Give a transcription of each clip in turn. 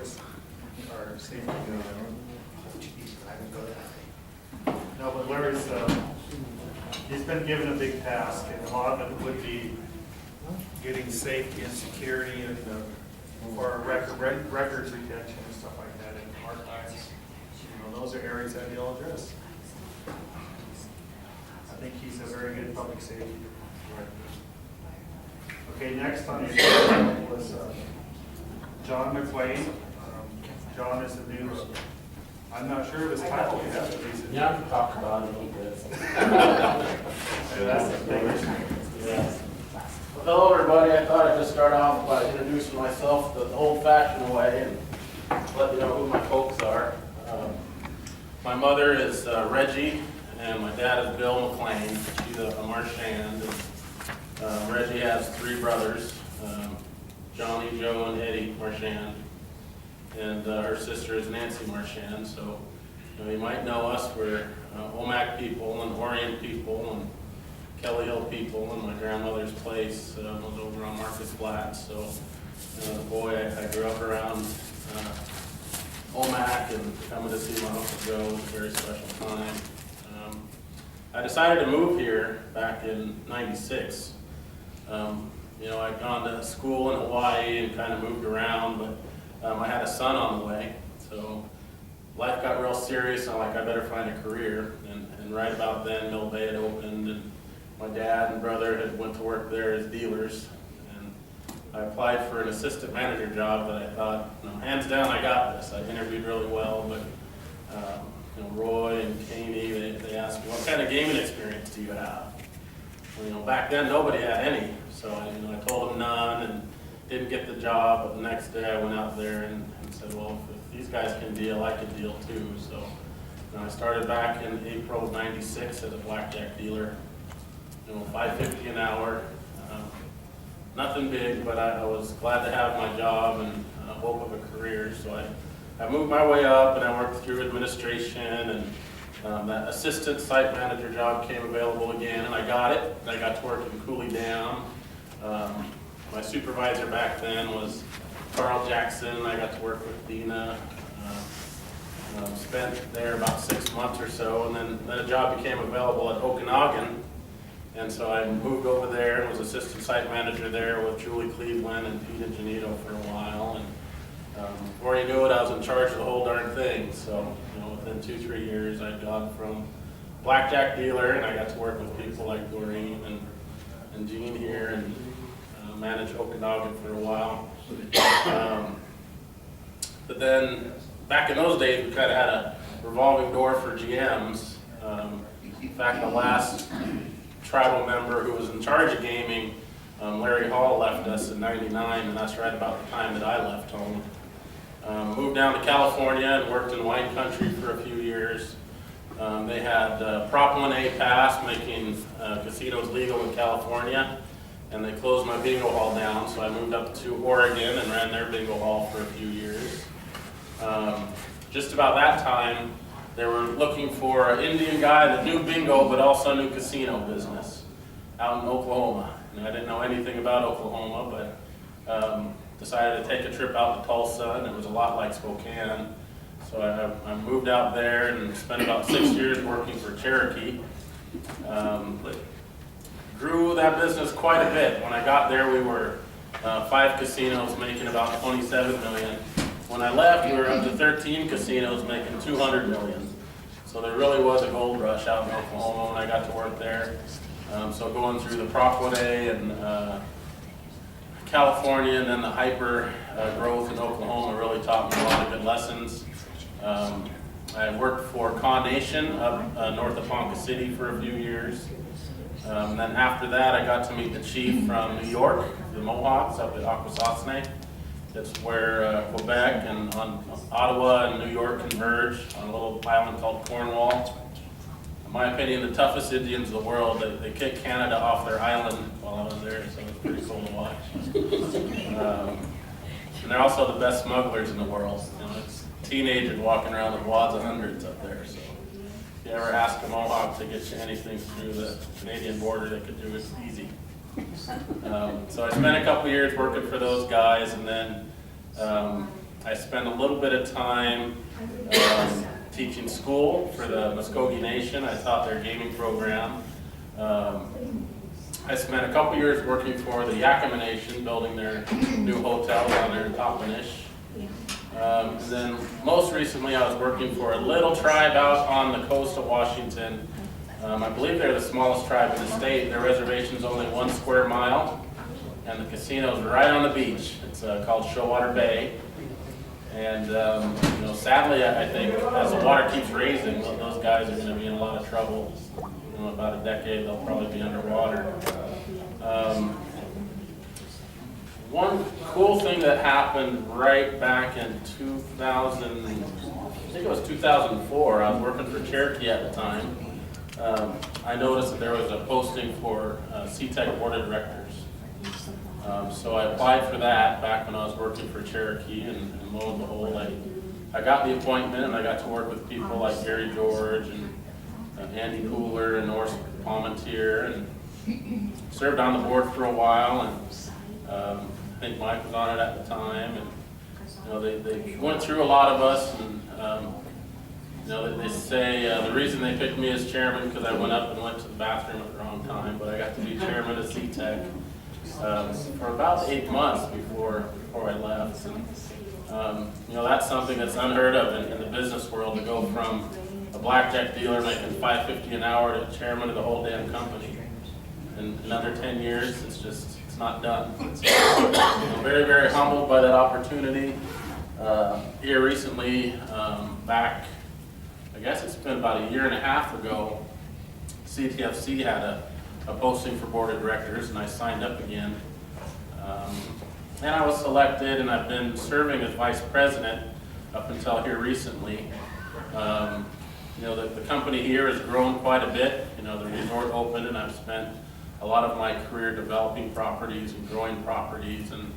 George's, our safety guy. No, but Larry's, he's been given a big task, and a lot of it would be getting safety and security and for records retention and stuff like that in archives. Those are areas that he'll address. I think he's a very good public safety director. Okay, next on the agenda was John McLean. John is the new, I'm not sure of his title yet, but he's a Yeah, I can talk about it a little bit. so that's the big issue. Yeah. Well, hello, everybody. I thought I'd just start off by introducing myself the old-fashioned way and let you know who my folks are. My mother is Reggie, and my dad is Bill McLean. She's a Marchand. And, Reggie has 3 brothers, Johnny, Joe, and Eddie Marchand. And her sister is Nancy Marchand. So you might know us. We're Omak people and Orient people and Kelly Hill people, and my grandmother's place was over on Marcus Flats. So the boy, I grew up around Omak, and coming to see my Uncle Joe was a very special time. I decided to move here back in '96. I'd gone to school in Hawaii and kind of moved around, but I had a son on the way. So life got real serious, and I better find a career. And right about then, Mill Bay had opened, and my dad and brother had went to work there as dealers. I applied for an assistant manager job that I thought, hands down, I got this. I interviewed really well, but Roy and Kaney, they asked me, what kind of gaming experience do you have? Well, back then, nobody had any. So I told them none and didn't get the job. But the next day, I went out there and said, well, if these guys can deal, I can deal too. So I started back in April of '96 as a blackjack dealer, $5.50 an hour. Nothing big, but I was glad to have my job and hope of a career. So I moved my way up, and I worked through administration, and that assistant site manager job came available again, and I got it. I got to work in Cooley Dam. My supervisor back then was Carl Jackson. I got to work with Dina. Spent there about 6 months or so, and then a job became available at Okanagan. And so I moved over there and was assistant site manager there with Julie Cleveland and Pete Ingenito for a while. And before you knew it, I was in charge of the whole darn thing. So within 2-3 years, I'd gone from blackjack dealer, and I got to work with people like Doreen and Jean here, and managed Okanagan for a while. But then back in those days, we kind of had a revolving door for GMs. In fact, the last tribal member who was in charge of gaming, Larry Hall, left us in '99, and that's right about the time that I left home. Moved down to California and worked in wine country for a few years. They had Prop 1A passed, making casinos legal in California, and they closed my bingo hall down, so I moved up to Oregon and ran their bingo hall for a few years. Just about that time, they were looking for an Indian guy that knew bingo, but also knew casino business out in Oklahoma. And I didn't know anything about Oklahoma, but decided to take a trip out to Tulsa, and it was a lot like Spokane. So I moved out there and spent about 6 years working for Cherokee. Grew that business quite a bit. When I got there, we were 5 casinos making about $27 million. When I left, we were up to 13 casinos making $200 million. So there really was a gold rush out in Oklahoma when I got to work there. So going through the Prop 1A and California, and then the hyper growth in Oklahoma really taught me a lot of good lessons. I worked for Con Nation up north of Ponca City for a few years. Then after that, I got to meet the chief from New York, the Mohawks up at Akwesasne. That's where Quebec and Ottawa and New York converge on a little island called Cornwall. In my opinion, the toughest Indians in the world. They kicked Canada off their island while I was there, so it was pretty cool to watch. And they're also the best smugglers in the world. It's teenagers walking around with wads of hundreds up there. So if you ever ask a Mohawk to get you anything through the Canadian border, they could do it easy. So I spent a couple years working for those guys, and then I spent a little bit of time teaching school for the Muskogee Nation. I taught their gaming program. I spent a couple years working for the Yakima Nation, building their new hotel down there in Toppenish. And then most recently I was working for a little tribe out on the coast of Washington. I believe they're the smallest tribe in the state. Their reservation's only 1 square mile, and the casino's right on the beach. It's called Showwater Bay. And you know, sadly, I think as the water keeps raising, those guys are going to be in a lot of trouble. You know, about a decade, they'll probably be underwater. One cool thing that happened right back in 2000, I think it was 2004, I was working for Cherokee at the time. I noticed that there was a posting for CTEC Board of Directors. So I applied for that back when I was working for Cherokee, and lo and behold, I got the appointment, and I got to work with people like Gary George and Andy Pooler and Norris Palmentier, and served on the board for a while, and I think Mike was on it at the time, and you know, they went through a lot of us, and you know, they say the reason they picked me as chairman because I went up and went to the bathroom at the wrong time, but I got to be chairman of CTEC for about 8 months before I left. And, you know, that's something that's unheard of in the business world, to go from a blackjack dealer making $5.50 an hour to chairman of the whole damn company. In another 10 years, it's not done. So, I'm very, very humbled by that opportunity. Here recently, back, I guess it's been about a year and a half ago, CTFC had a posting for board of directors, and I signed up again. And I was selected, and I've been serving as vice president up until here recently. You know, the company here has grown quite a bit. You know, the resort opened, and I've spent a lot of my career developing properties and growing properties, and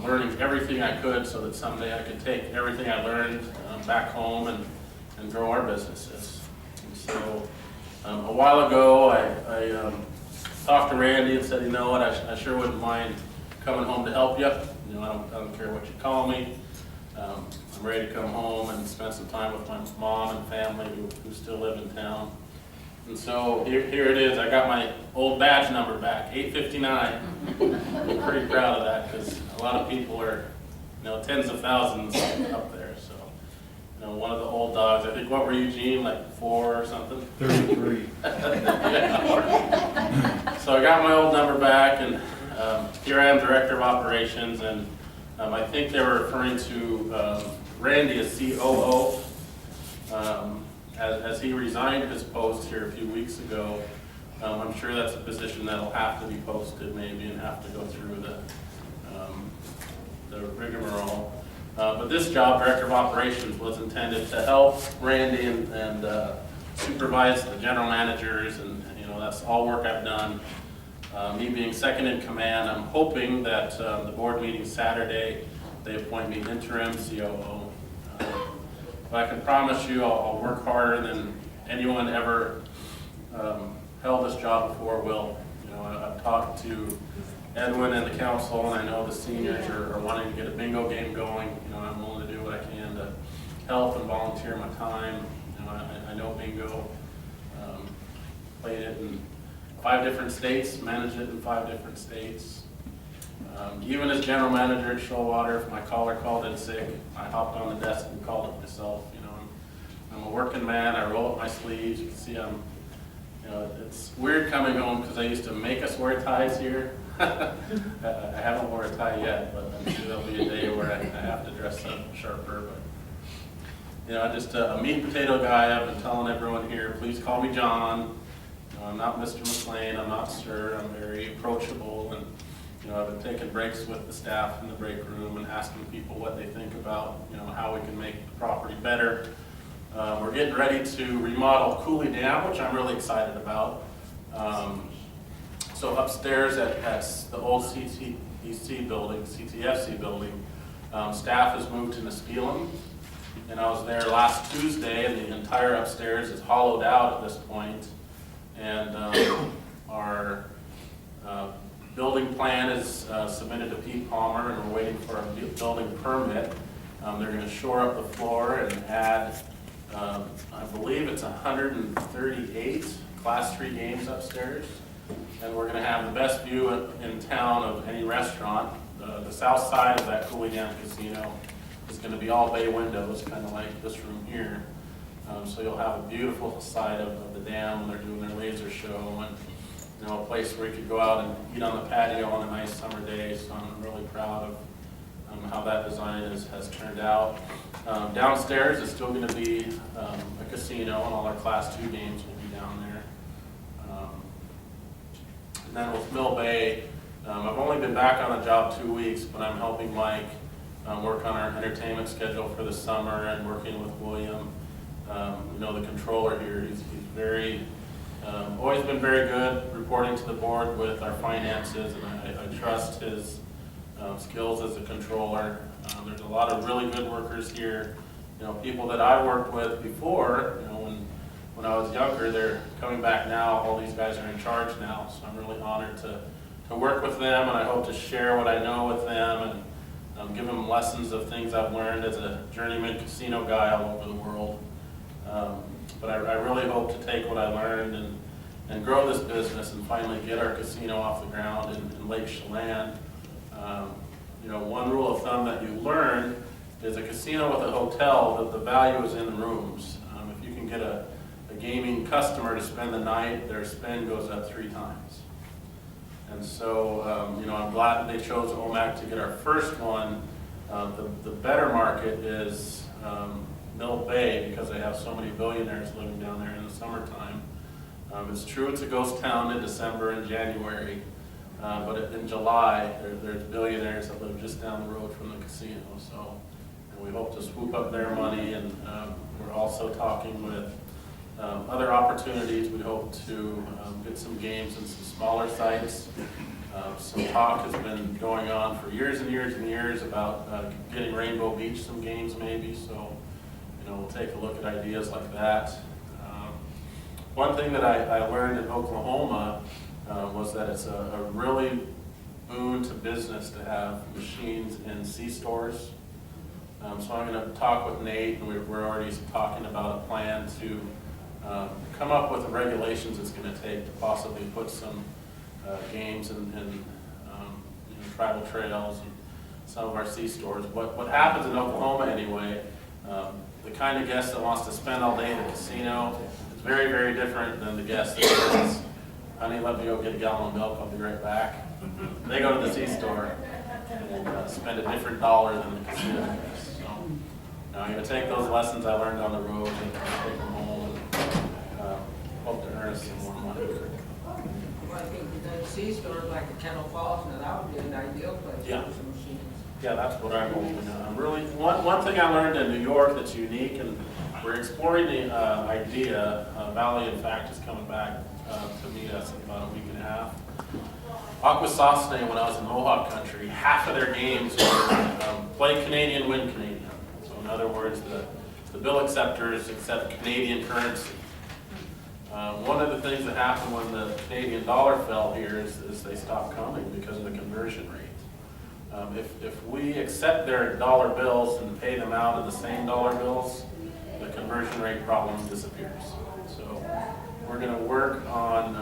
learning everything I could so that someday I could take everything I learned back home and grow our businesses. And so a while ago, I talked to Randy and said, you know what, I sure wouldn't mind coming home to help you. You know, I don't care what you call me. I'm ready to come home and spend some time with my mom and family who still live in town. And so here it is. I got my old badge number back, 859. I'm pretty proud of that, because a lot of people are, you know, tens of thousands up there. So, you know, one of the old dogs, I think, what were you, Gene, like 4 or something? 33. So I got my old number back, and here I am, Director of Operations, and I think they were referring to Randy as COO. As he resigned his post here a few weeks ago, I'm sure that's a position that'll have to be posted maybe, and have to go through the rigmarole. But this job, Director of Operations, was intended to help Randy and supervise the general managers, and you know, that's all work I've done. Me being second in command, I'm hoping that the board meeting Saturday, they appoint me interim COO. But I can promise you I'll work harder than anyone ever held this job before will. You know, I've talked to Edwin and the council, and I know the seniors are wanting to get a bingo game going. You know, I'm willing to do what I can to help and volunteer my time. You know, I know bingo. Played it in 5 different states, managed it in 5 different states. Even as general manager at Showwater, if my caller called in sick, I hopped on the desk and called it myself. You know, I'm a working man. I roll up my sleeves. You can see you know, it's weird coming home because I used to make us wear ties here. I haven't worn a tie yet, but I'm sure there'll be a day where I have to dress up sharper. But you know, I'm just a meat and potato guy. I've been telling everyone here, please call me John. You know, I'm not Mr. McLean. I'm not Sir. I'm very approachable, and you know, I've been taking breaks with the staff in the break room and asking people what they think about, you know, how we can make the property better. We're getting ready to remodel Cooley Dam, which I'm really excited about. So upstairs at the old CTFC building, staff has moved to Niskayuna, and I was there last Tuesday, and the entire upstairs is hollowed out at this point, and our building plan is submitted to Pete Palmer, and we're waiting for a building permit. They're gonna shore up the floor and add, I believe it's 138 Class 3 games upstairs. And we're gonna have the best view in town of any restaurant. The south side of that Cooling Dam Casino is gonna be all bay windows, kind of like this room here. So you'll have a beautiful side of the dam when they're doing their laser show, and a place where you could go out and eat on the patio on a nice summer day. So I'm really proud of how that design has turned out. Downstairs is still going to be a casino, and all our Class 2 games will be down there. And then with Mill Bay, I've only been back on the job 2 weeks, but I'm helping Mike work on our entertainment schedule for the summer and working with William. The controller here, he's very, always been very good reporting to the board with our finances, and I trust his skills as a controller. There's a lot of really good workers here. People that I worked with before, when I was younger, they're coming back now. All these guys are in charge now, so I'm really honored to work with them, and I hope to share what I know with them and give them lessons of things I've learned as a journeyman casino guy all over the world. But I really hope to take what I learned and grow this business and finally get our casino off the ground in Lake Chelan. One rule of thumb that you learn is a casino with a hotel, that the value is in the rooms. If you can get a gaming customer to spend the night, their spend goes up 3 times. And so, I'm glad that they chose Omak to get our first one. The better market is Mill Bay, because they have so many billionaires living down there in the summertime. It's true it's a ghost town in December and January, but in July there's billionaires that live just down the road from the casino. So, and we hope to swoop up their money, and we're also talking with other opportunities. We hope to get some games in some smaller sites. Some talk has been going on for years and years and years about getting Rainbow Beach some games maybe. So, we'll take a look at ideas like that. One thing that I learned in Oklahoma was that it's a really boon to business to have machines in C-stores. So I'm going to talk with Nate, and we're already talking about a plan to come up with the regulations it's going to take to possibly put some games in tribal trails and some of our C-stores. What happens in Oklahoma anyway, the kind of guest that wants to spend all day in the casino, it's very, very different than the guest that says, honey, let me go get a gallon of milk, I'll be right back. They go to the C-store and spend a different dollar than the casino guest. So, I'm going to take those lessons I learned on the road and take them home and hope to earn us some more money. Well, I think the C-store like the Kettle Falls, now that would be an ideal place Yeah. for some machines. Yeah, that's what I'm hoping. I'm really one thing I learned in New York that's unique, and we're exploring the idea. Valley, in fact, is coming back to meet us in about a week and a half. Akwesasne, when I was in Mohawk country, half of their games were play Canadian, win Canadian. So in other words, the bill acceptors accept Canadian currency. One of the things that happened when the Canadian dollar fell here is they stopped coming because of the conversion rate. If we accept their dollar bills and pay them out in the same dollar bills, the conversion rate problem disappears. So we're going to work on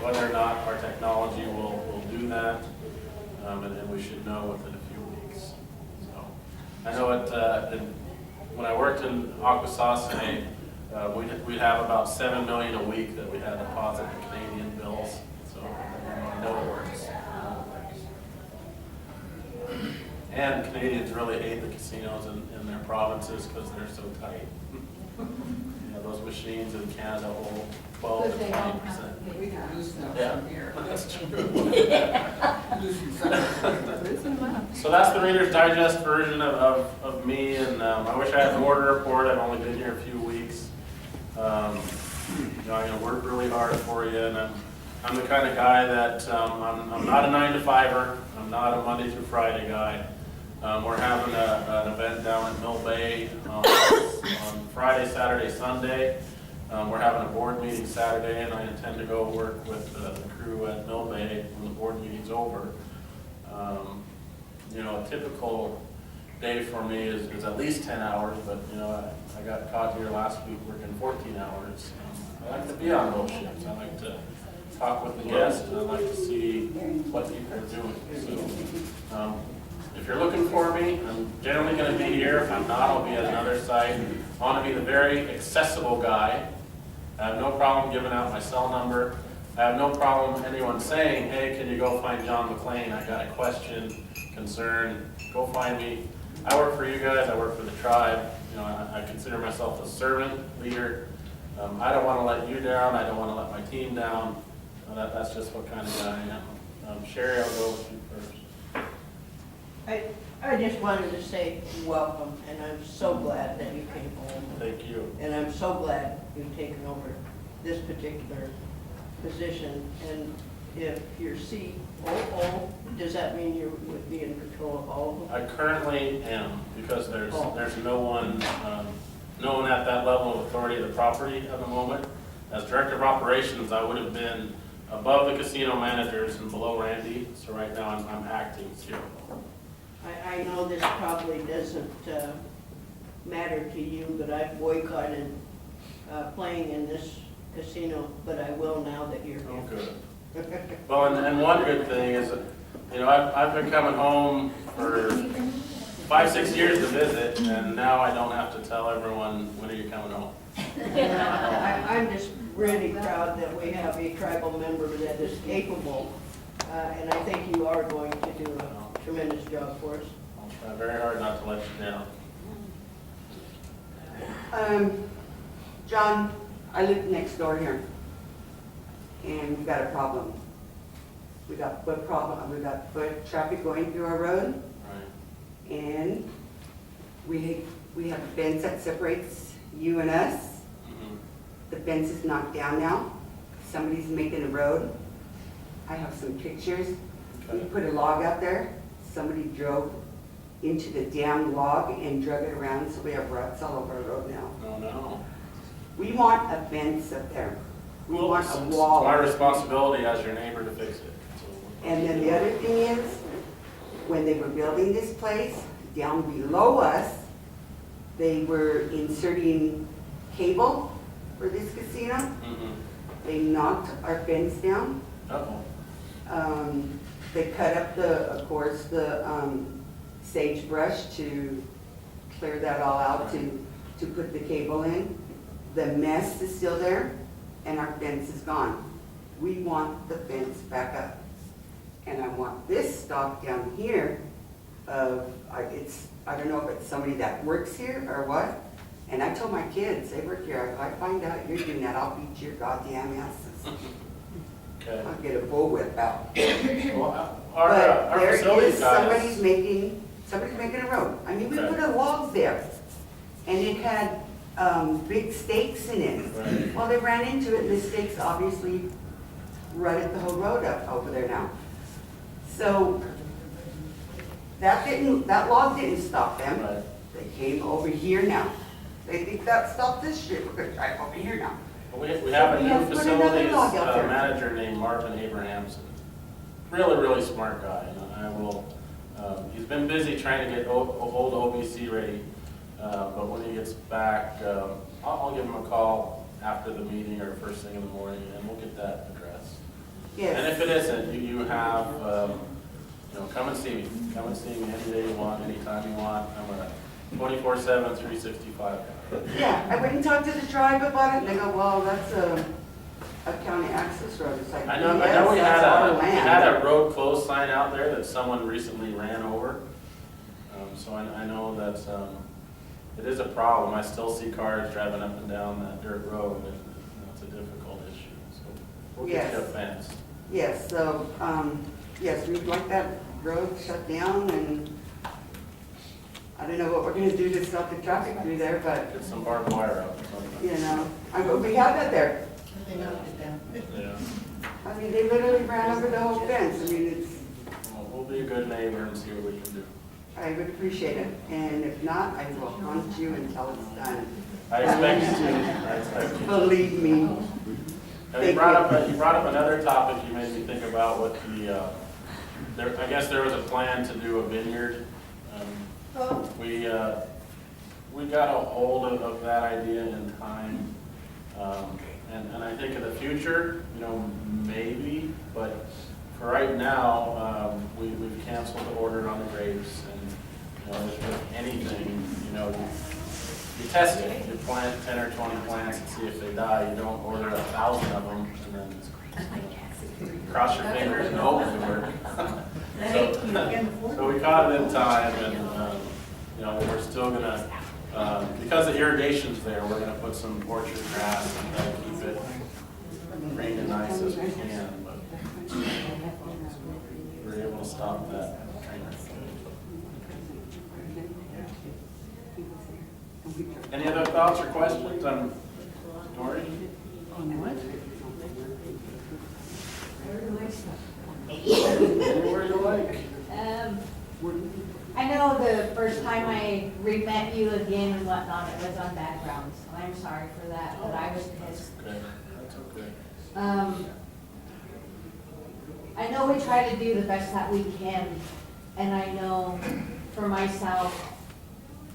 whether or not our technology will do that, and we should know within a few weeks. So I know when I worked in Akwesasne, we'd have about $7 million a week that we had deposit in Canadian bills. So I know it works. And Canadians really hate the casinos in their provinces because they're so tight. Those machines in Canada hold 12 to 20%. We can loosen up Yeah, some here. that's true. Loosen some. So that's the Reader's Digest version of me, and I wish I had more to report. I've only been here a few weeks. I'm going to work really hard for you, and I'm the kind of guy that I'm not a 9-to-5er. I'm not a Monday through Friday guy. We're having an event down at Mill Bay on Friday, Saturday, Sunday. We're having a board meeting Saturday, and I intend to go work with the crew at Mill Bay when the board meeting's over. A typical day for me is at least 10 hours, but you know, I got caught here last week working 14 hours. I like to be on those shifts. I like to talk with the guests, and I like to see what people are doing. So, if you're looking for me, I'm generally going to be here. If I'm not, I'll be at another site. I want to be the very accessible guy. I have no problem giving out my cell number. I have no problem anyone saying, hey, can you go find John McLean? I got a question, concern, go find me. I work for you guys, I work for the tribe. You know, I consider myself a servant, leader. I don't want to let you down, I don't want to let my team down. That's just what kind of guy I am. Sherry, I'll go with you first. I just wanted to say welcome, and I'm so glad that you came home. Thank you. And I'm so glad you've taken over this particular position. And if you're COO, does that mean you would be in control of all of them? I currently am, because there's no one at that level of authority of the property at the moment. As director of operations, I would have been above the casino managers and below Randy, so right now I'm acting COO. I know this probably doesn't matter to you, but I've boycotted playing in this casino, but I will now that you're Oh, here. good. Well, and one good thing is, you know, I've been coming home for 5-6 years to visit, and now I don't have to tell everyone, when are you coming home? I'm just really proud that we have a tribal member that is capable, and I think you are going to do a tremendous job for us. I'll try very hard not to let you down. John, I live next door here, and we've got a problem. We got foot traffic going through our road, Right. and we have a fence that separates you and us. Mhm. The fence is knocked down now. Somebody's making a road. I have some pictures. We Okay. put a log out there. Somebody drove into the damn log and drug it around, so we have ruts all over our road now. No, no. We want a fence up there. We Well, want it's a wall. my responsibility as your neighbor to fix it. So- And then the other thing is, when they were building this place, down below us, they were inserting cable for this casino. Mhm. They knocked our fence down. Uh-oh. They cut up of course, the sagebrush to clear that all out to put the cable in. The mess is still there, and our fence is gone. We want the fence back up. And I want this stock down here I don't know if it's somebody that works here or what. And I told my kids, they work here, if I find out you're doing that, I'll beat your goddamn asses. Okay. I'll get a bullwhip out. Well, But our there facilities is, guys. somebody's making a road. I mean, we Okay. put a log there, and it had big stakes in it. Right. Well, they ran into it, and the stakes obviously rutted the whole road up over there now. So that log didn't stop them. Right. They came over here now. They think that stopped this shit. We're gonna try over here now. We have a We new have to put another facilities log out there. manager named Marvin Abrahamson. Really, really smart guy. And I will. He's been busy trying to get old OBC ready, but when he gets back, I'll give him a call after the meeting or first thing in the morning, and we'll get that addressed. Yes. And if it isn't, you have, come and see me. Come and see me any day you want, anytime you want. I'm a 24/7, 365 guy. Yeah, I went and talked to the tribe about it, and they go, well, that's a county access road. It's like, I know yes, we that's our we land. had a road closed sign out there that someone recently ran over. So I know that it is a problem. I still see cars driving up and down that dirt road, and it's a difficult issue. So we'll get you a Yes. fence. Yes, so, yes, we'd like that road shut down, and I don't know what we're gonna do to stop the traffic through there, but, Get some barbed wire out. you know, we have that there. They knocked it down. Yeah. I mean, they literally ran over the whole fence. I mean, Well, we'll be a good neighbor and see what we can do. I would appreciate it, and if not, I will haunt you until it's done. I expect you to. I expect you to. Believe me. Now, you brought up another topic you made me think about with I guess there was a plan to do a vineyard We got a hold of that idea in time. And I think in the future, maybe, but for right now, we've canceled the order on the grapes. And, with anything, you test it. You plant 10 or 20 plants and see if they die. You don't order 1,000 of them and then cross your fingers and hope it works. So we caught it in time, and we're still gonna, because the irrigation's there, we're gonna put some orchard grass and try to keep it green and nice as we can. But we're able to stop that train wreck. Any other thoughts or questions on Dory? Anywhere you like. I know the first time I re-met you again and whatnot, it was on backgrounds. I'm sorry for that, but I was pissed. Okay, that's okay. I know we try to do the best that we can, and I know for myself,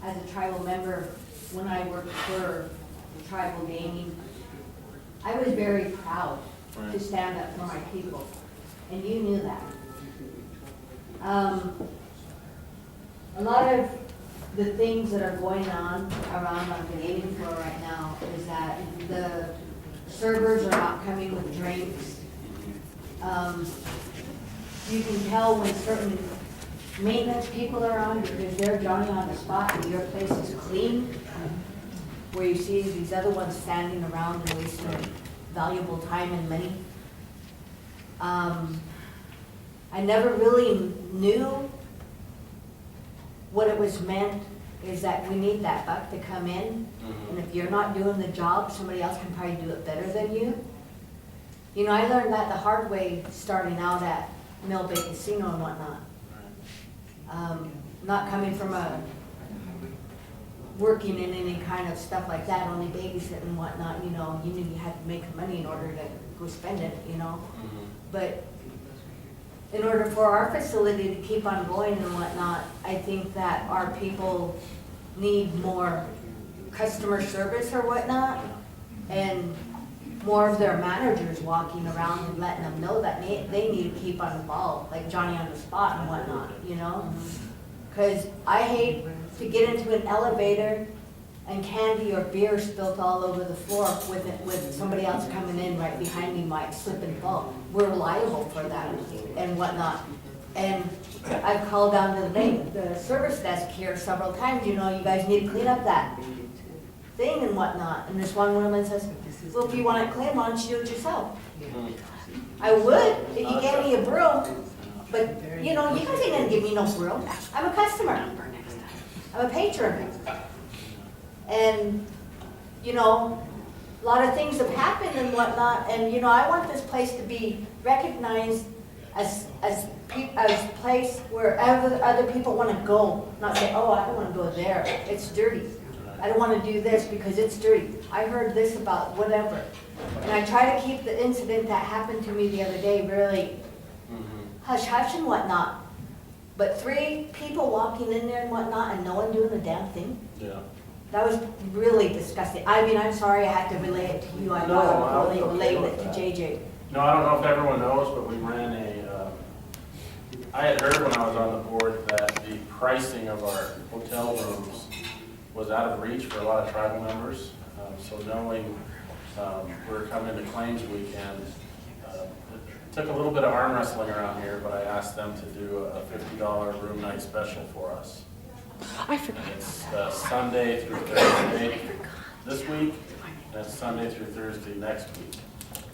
as a tribal member, when I worked for tribal gaming, I was very proud to stand up for my people, and you knew that. A lot of the things that are going on around the gaming floor right now is that the servers are not coming with drinks. You can tell when certain maintenance people are on because they're Johnny on the spot and your place is clean, where you see these other ones standing around and wasting valuable time and money. I never really knew what it was meant, is that we need that buck to come in, and if you're not doing the job, somebody else can probably do it better than you. I learned that the hard way starting out at Mill Bay Casino and whatnot. Not coming from working in any kind of stuff like that, only babysitting and whatnot, you knew you had to make money in order to go spend it, But in order for our facility to keep on going and whatnot, I think that our people need more customer service or whatnot, and more of their managers walking around and letting them know that they need to keep on involved, like Johnny on the spot and whatnot, Because I hate to get into an elevator and candy or beer spilt all over the floor with somebody else coming in right behind me might slip and fall. We're liable for that and whatnot. And I've called down to the service desk here several times, you guys need to clean up that thing and whatnot. And this one woman says, well, if you want it clean, why don't you do it yourself? I would if you gave me a broom, but you guys ain't gonna give me no broom. I'm a customer. I'm a patron. And, a lot of things have happened and whatnot, and, I want this place to be recognized as a place where other people want to go, not say, oh, I don't want to go there, it's dirty. I don't want to do this because it's dirty. I heard this about whatever. And I try to keep the incident that happened to me the other day really hush-hush and whatnot. But 3 people walking in there and whatnot and no one doing the damn thing. Yeah. That was really disgusting. I'm sorry I had to relay it to you. I thought I relayed it to JJ. No, I don't know if everyone knows, but we ran I had heard when I was on the board that the pricing of our hotel rooms was out of reach for a lot of tribal members. So knowing we're coming into claims weekend, it took a little bit of arm wrestling around here, but I asked them to do a $50 room night special for us. I forgot. It's Sunday through Thursday this week, and it's Sunday through Thursday next week.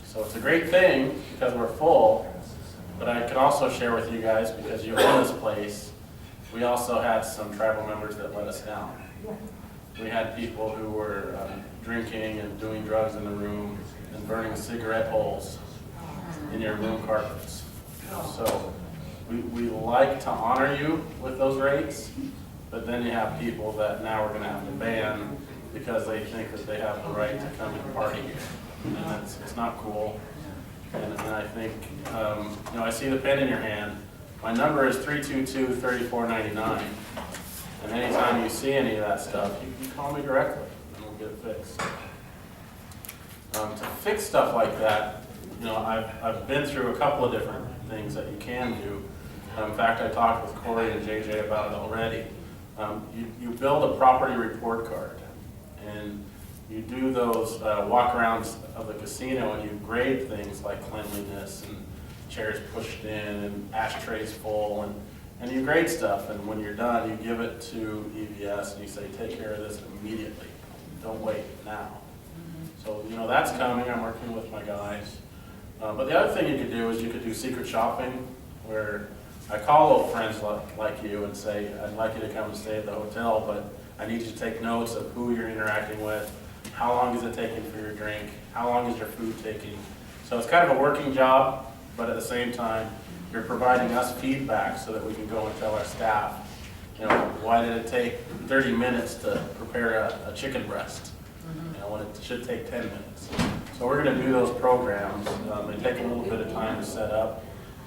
So it's a great thing because we're full, but I can also share with you guys, because you own this place, we also had some tribal members that let us down. We had people who were drinking and doing drugs in the room and burning cigarette holes in your room carpets. So we like to honor you with those rates, but then you have people that now we're going to have to ban because they think that they have the right to come and party here. And it's not cool. And I think, I see the pen in your hand. My number is 322-3499. And anytime you see any of that stuff, you can call me directly and we'll get it fixed. To fix stuff like that, you know, I've been through a couple of different things that you can do. In fact, I talked with Corey and JJ about it already. You build a property report card, and you do those walk-arounds of the casino, and you grade things like cleanliness and chairs pushed in and ashtrays full, and you grade stuff, and when you're done, you give it to EVS and you say, take care of this immediately. Don't wait now. So, you know, that's coming. I'm working with my guys. But the other thing you could do is you could do secret shopping, where I call old friends like you and say, I'd like you to come and stay at the hotel, but I need you to take notes of who you're interacting with, how long is it taking for your drink, how long is your food taking. So it's kind of a working job, but at the same time, you're providing us feedback so that we can go and tell our staff, you know, why did it take 30 minutes to prepare a chicken breast, you know, when it should take 10 minutes. So we're going to do those programs. They take a little bit of time to set up,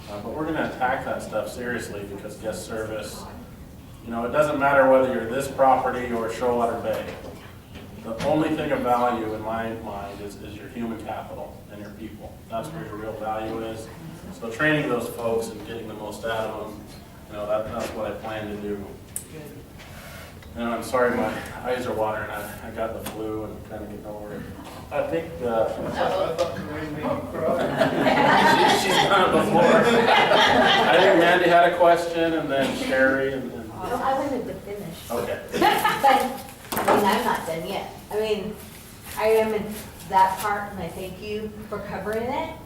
but we're going to attack that stuff seriously, because guest service, you know, it doesn't matter whether you're this property or Shoalwater Bay. The only thing of value in my mind is your human capital and your people. That's where your real value is. So training those folks and getting the most out of them, you know, that's what I plan to do. And I'm sorry, my eyes are watering. I got the flu and kind of getting over it. I think she's done it before. I think Mandy had a question, and then Sherry, and then. No, I wanted to finish. Okay. But, I mean, I'm not done yet. I mean, I am in that part, and I thank you for covering it.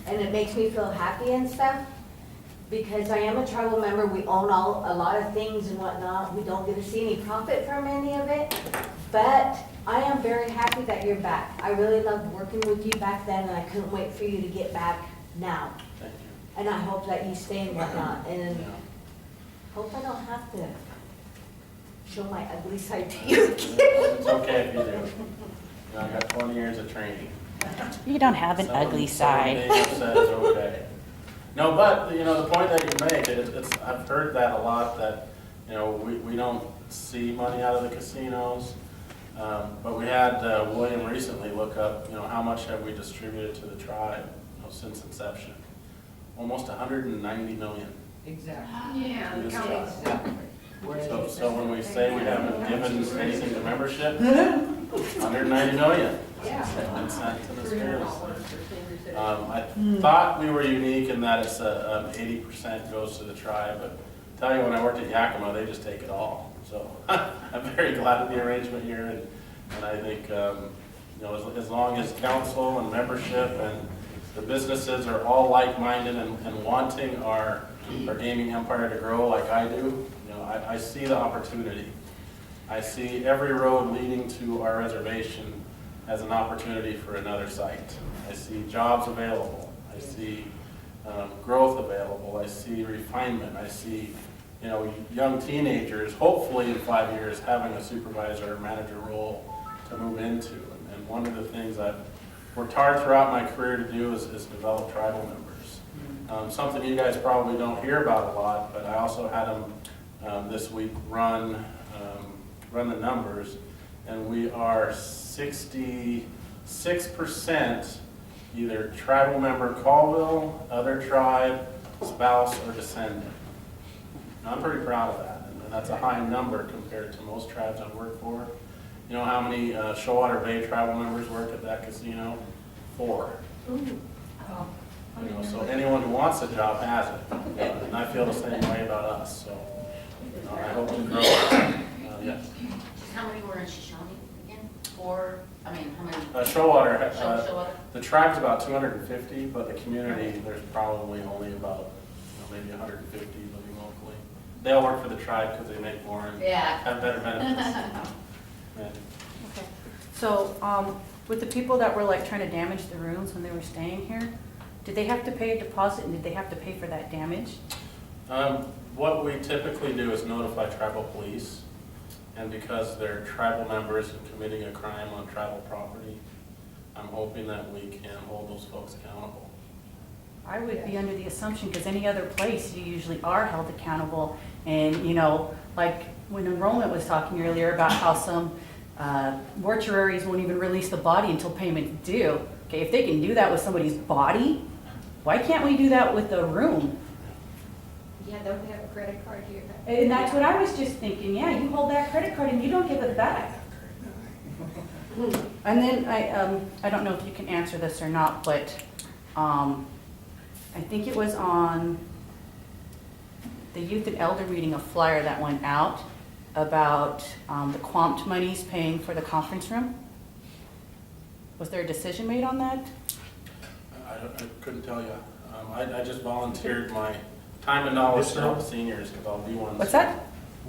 And it makes me feel happy and stuff, because I am a tribal member. We own a lot of things and whatnot. We don't get to see any profit from any of it. But I am very happy that you're back. I really loved working with you back then, and I couldn't wait for you to get back now. Thank you. And I hope that you stay and whatnot. And Yeah. hope I don't have to show my ugly side to you again. It's okay if you do. You know, I got 20 years of training. You don't have an ugly side. Being upset is okay. No, but, you know, the point that you make, I've heard that a lot, that, you know, we don't see money out of the casinos. But we had William recently look up, you know, how much have we distributed to the tribe, you know, since inception. Almost 190 million. Exactly. Yeah. to this tribe. Exactly. So when we say we haven't given anything to membership, 190 million. Yeah. Been sent to the schools. I thought we were unique in that it's 80% goes to the tribe, but I tell you, when I worked at Yakima, they just take it all. So I'm very glad of the arrangement here, and I think, you know, as long as council and membership and the businesses are all like-minded and wanting our gaming empire to grow like I do, you know, I see the opportunity. I see every road leading to our reservation as an opportunity for another site. I see jobs available. I see growth available. I see refinement. I see, you know, young teenagers, hopefully in 5 years, having a supervisor or manager role to move into. And one of the things I've worked hard throughout my career to do is develop tribal members. Something you guys probably don't hear about a lot, but I also had them this week run the numbers, and we are 66% either tribal member Colville, other tribe, spouse, or descendant. And I'm pretty proud of that, and that's a high number compared to most tribes I've worked for. You know how many Shoalwater Bay tribal members work at that casino? 4. You know, so anyone who wants a job has it, and I feel the same way about us. So you know, I hope to grow. Yes. How many were in Shoshone again? 4, I mean, how many? Shoalwater, Shoalwater? the tribe's about 250, but the community, there's probably only about, you know, maybe 150 living locally. They all work for the tribe because they make more and Yeah. have better benefits. Yeah. Okay. So, with the people that were like trying to damage the rooms when they were staying here, did they have to pay a deposit, and did they have to pay for that damage? What we typically do is notify tribal police, and because they're tribal members and committing a crime on tribal property, I'm hoping that we can hold those folks accountable. I would be under the assumption, because any other place, you usually are held accountable, and, you know, like when enrollment was talking earlier about how some mortuaries won't even release the body until payment's due. Okay, if they can do that with somebody's body, why can't we do that with the room? Yeah, don't they have a credit card here? And that's what I was just thinking, yeah, you hold that credit card and you don't give it back. And then I don't know if you can answer this or not, but I think it was on the youth and elder meeting, a flyer that went out about the Quamt monies paying for the conference room. Was there a decision made on that? I couldn't tell you. I just volunteered my time and knowledge to help seniors, because I'll be one. What's that?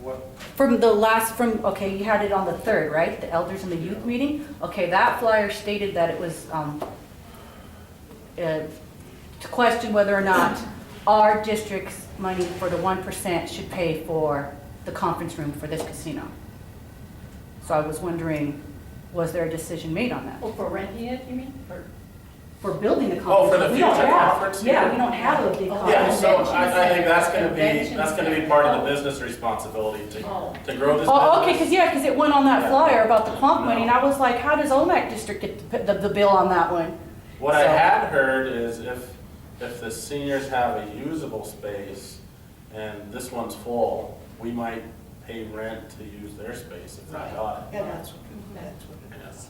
What, Okay, you had it on the 3rd, right? The elders and the youth meeting? Okay, that flyer stated that it was to question whether or not our district's money for the 1% should pay for the conference room for this casino. So I was wondering, was there a decision made on that? Oh, for renting it, you mean? Or- For building the Oh, conference for the room? We don't future have- conference? Yeah, we don't have a big Yeah, conference. so I think that's gonna be part of the business responsibility to grow this business. Oh, okay, because it went on that Yeah. flyer about the Quamt No. money, and I was like, how does Omak district get the bill on that one? What I So- had heard is if the seniors have a usable space and this one's full, we might pay rent to use their space if they got it. And that's what it is.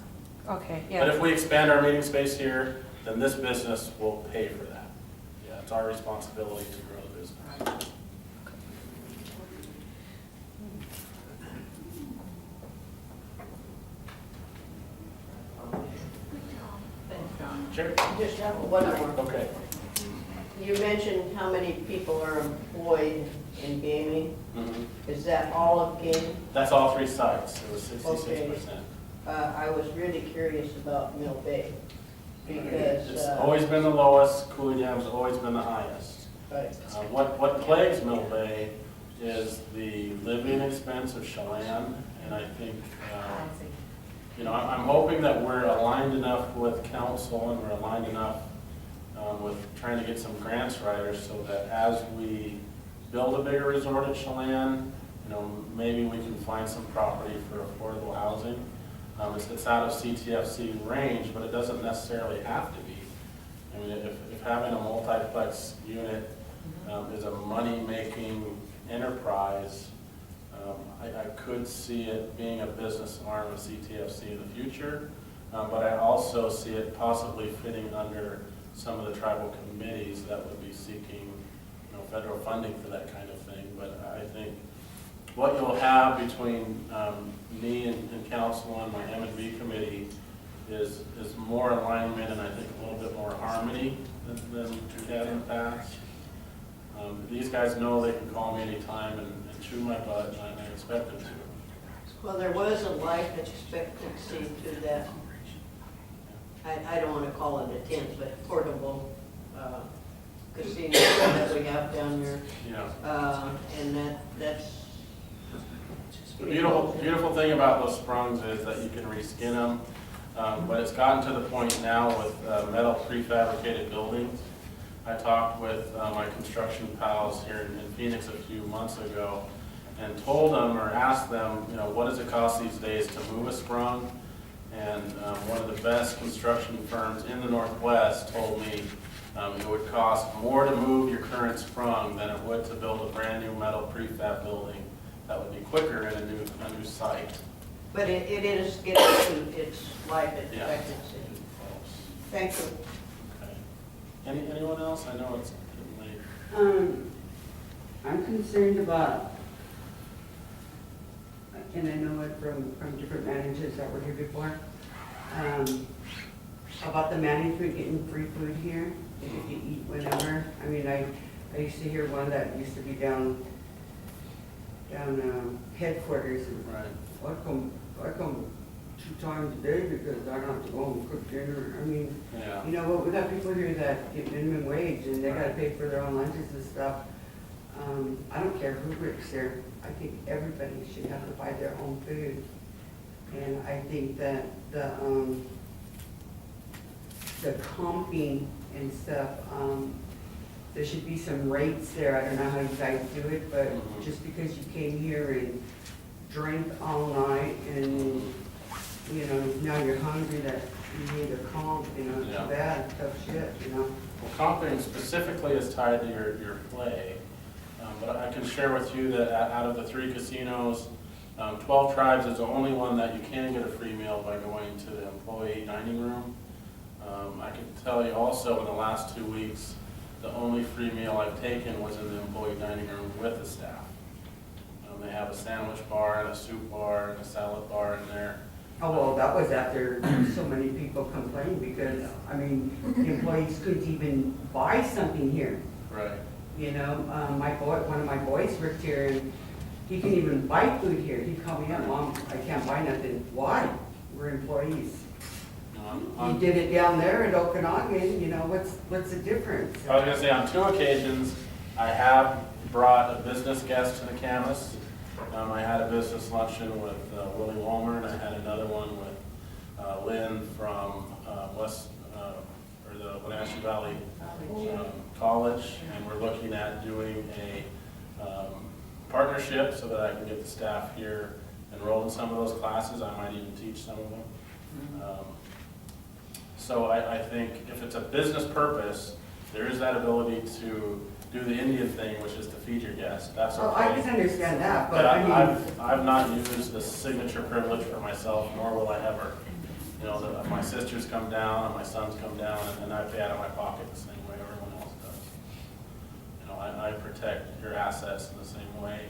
Okay, But yeah. if we expand our meeting space here, then this business will pay for that. Yeah, it's our responsibility to grow the business. Thanks, John. Sure. Just have one more. Okay. You mentioned how many people are employed in gaming. Mhm. Is that all of gaming? That's all 3 sites. It was 66%. I was really curious about Mill Bay because, It's always been the lowest, Cooley Dam's always been the highest. right, What plagues Mill Bay is the living expense of Chelan, and I think, I'm hoping that we're aligned enough with council and we're aligned enough with trying to get some grants writers so that as we build a bigger resort at Chelan, maybe we can find some property for affordable housing. It's out of CTFC range, but it doesn't necessarily have to be. I mean, if having a multiplex unit is a money-making enterprise, I could see it being a business arm of CTFC in the future, but I also see it possibly fitting under some of the tribal committees that would be seeking federal funding for that kind of thing. But I think what you'll have between me and council and my M&B committee is more alignment and I think a little bit more harmony than we've had in the past. These guys know they can call me anytime and chew my butt, and I expect them to. well, there was a life expectancy to that. I don't want to call it a tent, but portable casino that we have down there. Yeah. And that's. The beautiful thing about those sprungs is that you can reskin them, but it's gotten to the point now with metal prefabricated buildings. I talked with my construction pals here in Phoenix a few months ago and told them or asked them, what does it cost these days to move a sprung? And one of the best construction firms in the Northwest told me it would cost more to move your current sprung than it would to build a brand new metal prefab building that would be quicker in a new site. But it is getting to its life expectancy. Thank you. Okay. Anyone else? I know it's getting late. I'm concerned about, and I know it from different managers that were here before, about the management getting free food here, that you can eat whenever. I mean, I used to hear one that used to be down headquarters, and Right. I come 2 times a day because I don't have to go and cook dinner. I mean, Yeah. you know what, we got people here that get minimum wage and they gotta pay for their own lunches and stuff. I don't care who works there, I think everybody should have to buy their own food. And I think that the comping and stuff, there should be some rates there. I don't know how you guys do it, but Mhm. just because you came here drank all night and, you know, now you're hungry that you need a comp, you know, Yeah. too bad, tough shit, you know? Well, comping specifically is tied to your play. But I can share with you that out of the 3 casinos, 12 Tribes is the only one that you can get a free meal by going to the employee dining room. I can tell you also in the last 2 weeks, the only free meal I've taken was in the employee dining room with the staff. They have a sandwich bar and a soup bar and a salad bar in there. Oh, well, that was after so many people complained because, I mean, the employees couldn't even buy something here. Right. You know, one of my boys worked here and he couldn't even buy food here. He'd call me up, Mom, I can't buy nothing. Why? We're employees. You did it down there at Okanagan, you know, what's the difference? I was gonna say, on 2 occasions, I have brought a business guest to the campus. I had a business luncheon with Willie Walmer, and I had another one with Lynn from the Wenatchee Valley College, and we're looking at doing a partnership so that I can get the staff here enrolled in some of those classes. I might even teach some of them. So I think if it's a business purpose, there is that ability to do the Indian thing, which is to feed your guests. That's Oh, okay. I can understand that, But but I mean, I've not used the signature privilege for myself, nor will I ever. You know, my sisters come down and my sons come down, and I pay out of my pocket the same way everyone else does. You know, I protect your assets in the same way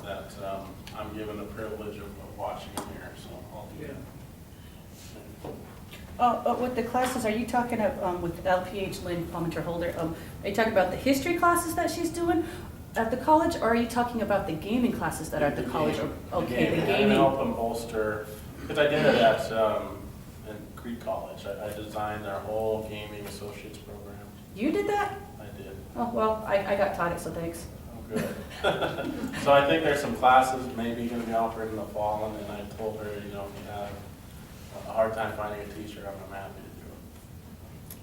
that I'm given the privilege of watching them here, so I'll do that. With the classes, are you talking with LPH Lynn Palmenter Holder, are you talking about the history classes that she's doing at the college, or are you talking about the gaming classes that are at the college? Okay, the And gaming. help them bolster, because I did it at in Creek College. I designed their whole gaming associates program. You did that? I did. Oh, well, I got taught it, so thanks. Oh, good. So I think there's some classes maybe going to be offered in the fall, and I told her, you know, if you have a hard time finding a teacher, I'm happy to do it.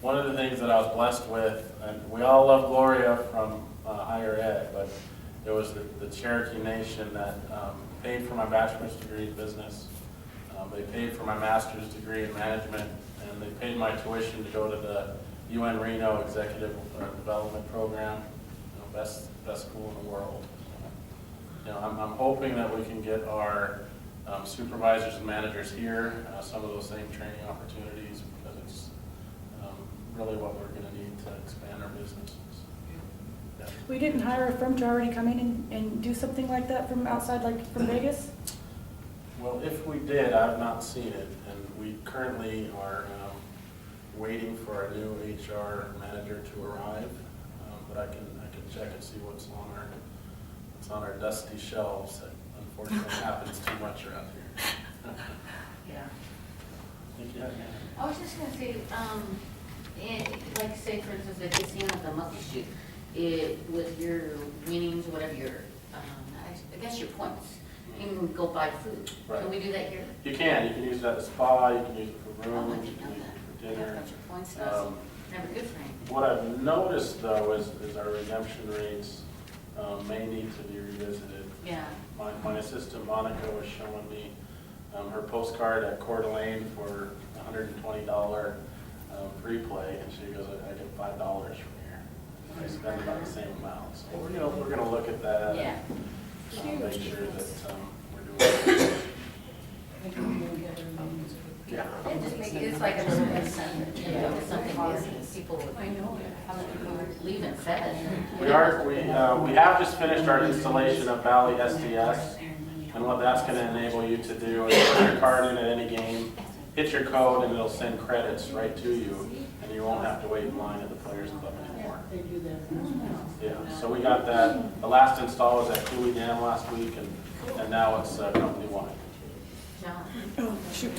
One of the things that I was blessed with, and we all love Gloria from higher ed, but it was the Cherokee Nation that paid for my bachelor's degree in business. They paid for my master's degree in management, and they paid my tuition to go to the UN Reno Executive Development Program, you know, best school in the world. You know, I'm hoping that we can get our supervisors and managers here, some of those same training opportunities, because it's really what we're going to need to expand our businesses. Yeah. We didn't hire a firm to already come in and do something like that from outside, like from Vegas? Well, if we did, I've not seen it, and we currently are waiting for a new HR manager to arrive, but I can check and see what's on our dusty shelves. That unfortunately happens too much around here. Yeah. Thank you. I was just gonna say, like say for instance, the casino at the Monkey Shoot, with your winnings, whatever your, I guess your points, you can go buy food. Right. Can we do that here? You can use it at the spa, you can use it for Oh, I rooms, you didn't can know use that. it for Yeah, dinner. that's your points, that's never good for me. What I've noticed though is our redemption rates may need to be revisited. Yeah. My assistant Monica was showing me her postcard at Coeur d'Alene for $120 free play, and she goes, I get $5 from here. I spend about the same amount, so we're gonna look at that. Yeah. And make sure that we're doing it. Yeah. And just make it, it's like a business center, you know, it's something business, people would, how many people are leaving fed? We have just finished our installation of Valley SDS, and what that's going to enable you to do is put your card in at any game, hit your code, and it'll send credits right to you, and you won't have to wait in line at the Players Club anymore. Yeah, so we got that. The last install was at Cooley Dam last week, and now it's company-wide. John? Oh, shoot.